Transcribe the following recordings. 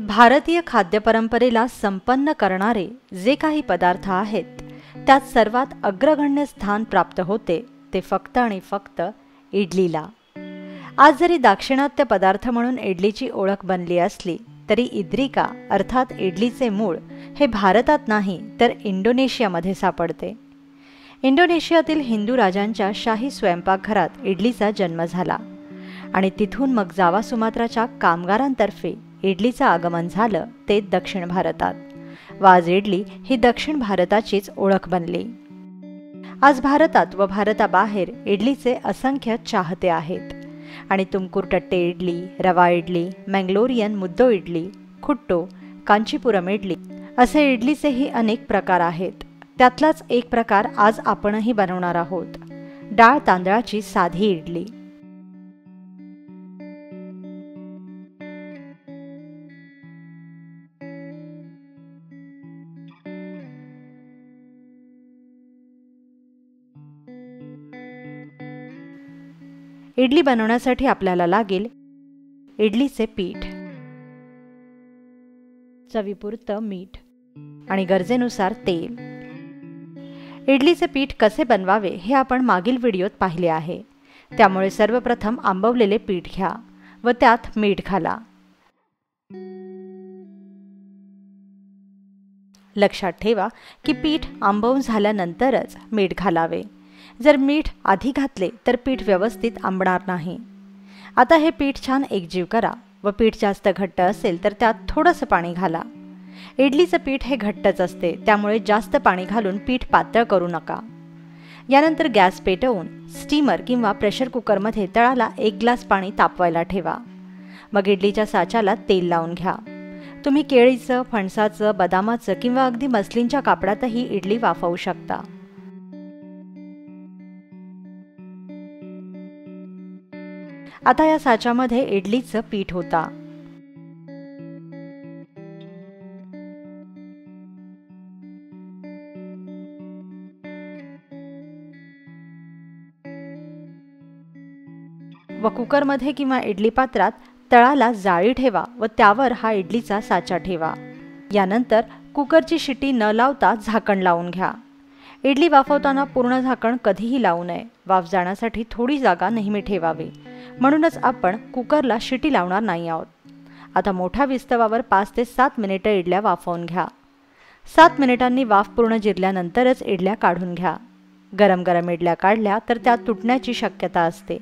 भारतीय खाद्यपरंपरेला संपन्न करणारे जे काही पदार्थ आहेत त्यात सर्वात अग्रगण्य स्थान प्राप्त होते ते फक्त आणि फक्त इडलीला। आज जरी दाक्षिणात्य पदार्थ म्हणून इडलीची ओळख बनली असली तरी इद्रिका अर्थात इडलीचे मूळ हे भारतात नाही तर इंडोनेशियामध्ये सापडते। इंडोनेशियातील हिंदू राजांच्या शाही स्वयंपाकघरात इडलीचा जन्म झाला आणि तिथून मग जावा सुमात्राच्या कामगारांतर्फे इडलीचं आगमन झालं ते दक्षिण भारतात व आज इडली ही दक्षिण भारताचीच ओळख बनली। आज भारतात व भारताबाहेर इडलीचे असंख्य चाहते आहेत आणि तुमकुर टट्टे इडली, रवा इडली, मंगलोरियन मुद्दो इडली, खुट्टो, कांचीपुरम इडली असे इडलीचेही अनेक प्रकार आहेत। त्यातलाच एक प्रकार आज आपणही बनवणार आहोत, डाळ तांदळाची साधी इडली। इडली बनवण्यासाठी आपल्याला लागेल इडलीचे पीठ, चवीपुरतं मीठ आणि गरजेनुसार तेल। इडलीचे पीठ कसे बनवावे हे आपण मागील व्हिडिओत पाहिले आहे, त्यामुळे सर्वप्रथम आंबवलेले पीठ घ्या व त्यात मीठ घाला। लक्षात ठेवा की पीठ आंबवून झाल्यानंतरच मीठ घालावे, जर मीठ आधी घातले तर पीठ व्यवस्थित आंबणार नाही। आता हे पीठ छान एकजीव करा व पीठ जास्त घट्ट असेल तर त्यात थोडंसं पाणी घाला। इडलीचं पीठ हे घट्टच असते, त्यामुळे जास्त पाणी घालून पीठ पातळ करू नका। यानंतर गॅस पेटवून स्टीमर किंवा प्रेशर कुकरमध्ये तळाला 1 ग्लास पाणी तापवायला ठेवा। मग इडलीच्या साच्याला तेल लावून घ्या। तुम्ही केळीचं, फणसाचं, बदामाचं किंवा अगदी मसलींच्या कापडातही इडली वाफवू शकता। आता या साच्यामध्ये इडलीचं पीठ होता। व कुकरमध्ये किंवा इडली पात्रात तळाला जाळी ठेवा व त्यावर हा इडलीचा साचा ठेवा। यानंतर कुकरची शिटी न लावता झाकण लावून घ्या। इडली वाफवताना पूर्ण झाकण कधीही लावू नये, वाफ जाण्यासाठी थोडी जागा नेहमी ठेवावी, म्हणूनच आपण कुकरला शिटी लावणार नाही आहोत। आता मोठ्या विस्तवावर 5 ते 7 मिनिटे इडल्या वाफवून घ्या। 7 मिनिटांनी वाफ पूर्ण जिरल्यानंतरच इडल्या काढून घ्या। गरम गरम इडल्या काढल्या तर त्या तुटण्याची शक्यता असते।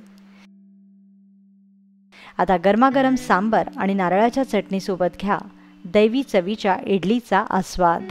आता गरमागरम सांबर आणि नारळाच्या चटणी सोबत घ्या दैवी चवीच्या इडलीचा आस्वाद।